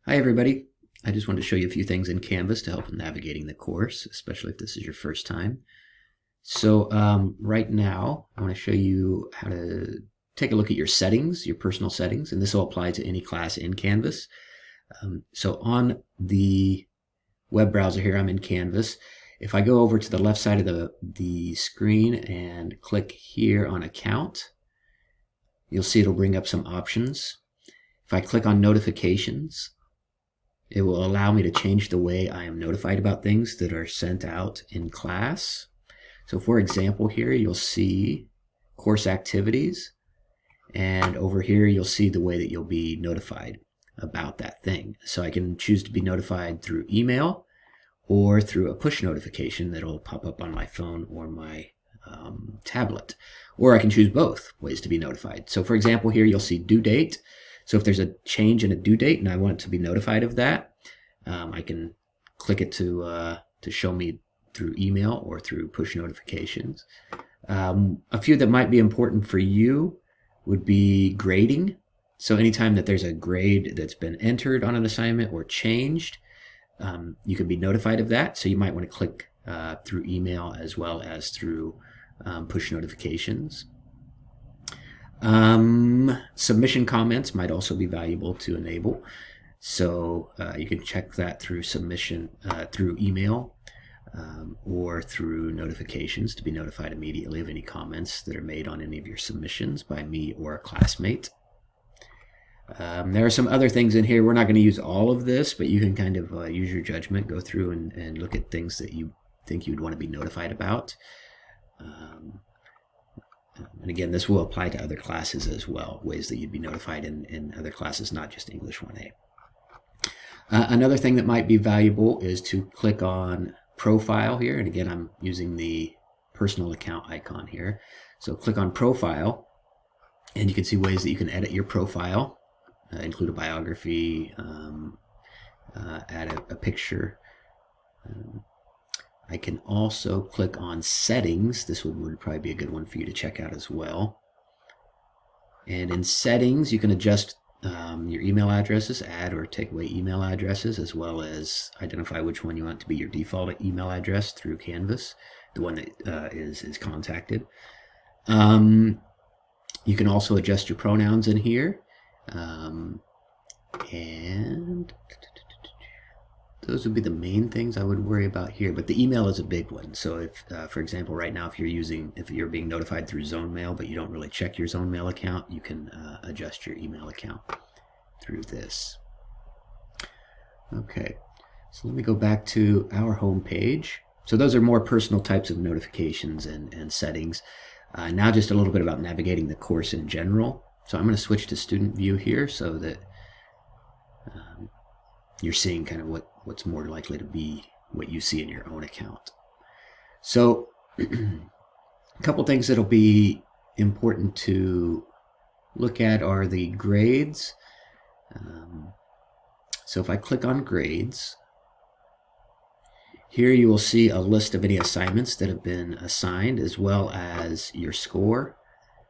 Hi everybody. I just wanted to show you a few things in Canvas to help with navigating the course, especially if this is your first time. So right now I want to show you how to take a look at your settings, your personal settings, and this will apply to any class in Canvas. So on the web browser here, I'm in Canvas. If I go over to the left side of the screen and click here on Account, you'll see it'll bring up some options. If I click on Notifications, it will allow me to change the way I am notified about things that are sent out in class. So for example, here you'll see course activities, and over here you'll see the way that you'll be notified about that thing. So I can choose to be notified through email or through a push notification that'll pop up on my phone or my tablet. Or I can choose both ways to be notified. So for example, here you'll see due date. So if there's a change in a due date and I want to be notified of that, I can click it to show me through email or through push notifications. A few that might be important for you would be grading. So anytime that there's a grade that's been entered on an assignment or changed, you can be notified of that. So you might want to click through email as well as through push notifications. Submission comments might also be valuable to enable. So you can check that through submission through email or through notifications to be notified immediately of any comments that are made on any of your submissions by me or a classmate. There are some other things in here. We're not going to use all of this, but you can kind of use your judgment, go through and look at things that you think you'd want to be notified about. And again, this will apply to other classes as well, ways that you'd be notified in other classes, not just English 1A. Another thing that might be valuable is to click on Profile here. And again, I'm using the personal account icon here. So click on Profile, and you can see ways that you can edit your profile, include a biography, add a picture. I can also click on Settings. This would probably be a good one for you to check out as well. And in Settings, you can adjust your email addresses, add or take away email addresses, as well as identify which one you want to be your default email address through Canvas, the one that is contacted. You can also adjust your pronouns in here. And those would be the main things I would worry about here, but the email is a big one. So if, for example, right now, if you're being notified through Zone Mail, but you don't really check your Zone Mail account, you can adjust your email account through this. Okay, so let me go back to our home page. So those are more personal types of notifications and settings. Now just a little bit about navigating the course in general. So I'm going to switch to student view here so that you're seeing kind of what's more likely to be what you see in your own account. So a couple things that'll be important to look at are the grades. So if I click on grades, here you will see a list of any assignments that have been assigned, as well as your score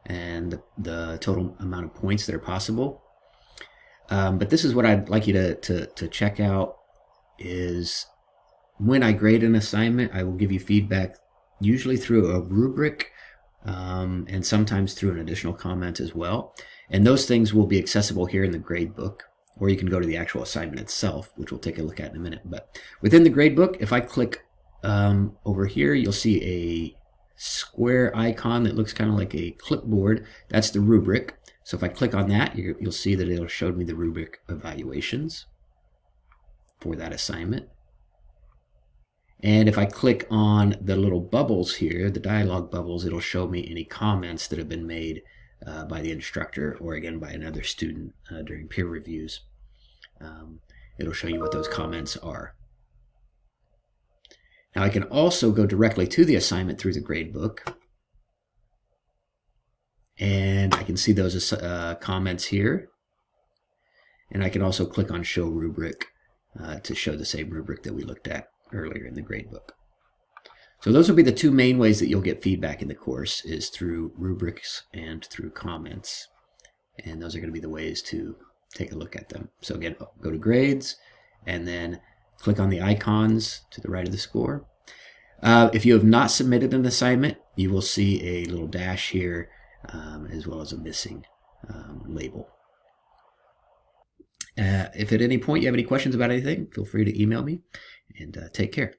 and the total amount of points that are possible. But this is what I'd like you to check out is when I grade an assignment, I will give you feedback usually through a rubric and sometimes through an additional comment as well. And those things will be accessible here in the grade book, or you can go to the actual assignment itself, which we'll take a look at in a minute. But within the grade book, if I click over here, you'll see a square icon that looks kind of like a clipboard. That's the rubric. So if I click on that, you'll see that it'll show me the rubric evaluations for that assignment. And if I click on the little bubbles here, the dialog bubbles, it'll show me any comments that have been made by the instructor or again by another student during peer reviews. It'll show you what those comments are. Now I can also go directly to the assignment through the gradebook, and I can see those comments here. And I can also click on Show Rubric to show the same rubric that we looked at earlier in the gradebook. So those will be the two main ways that you'll get feedback in the course, is through rubrics and through comments. And those are going to be the ways to take a look at them. So again, go to grades and then click on the icons to the right of the score. If you have not submitted an assignment, you will see a little dash here as well as a missing label. If at any point you have any questions about anything, feel free to email me, and take care.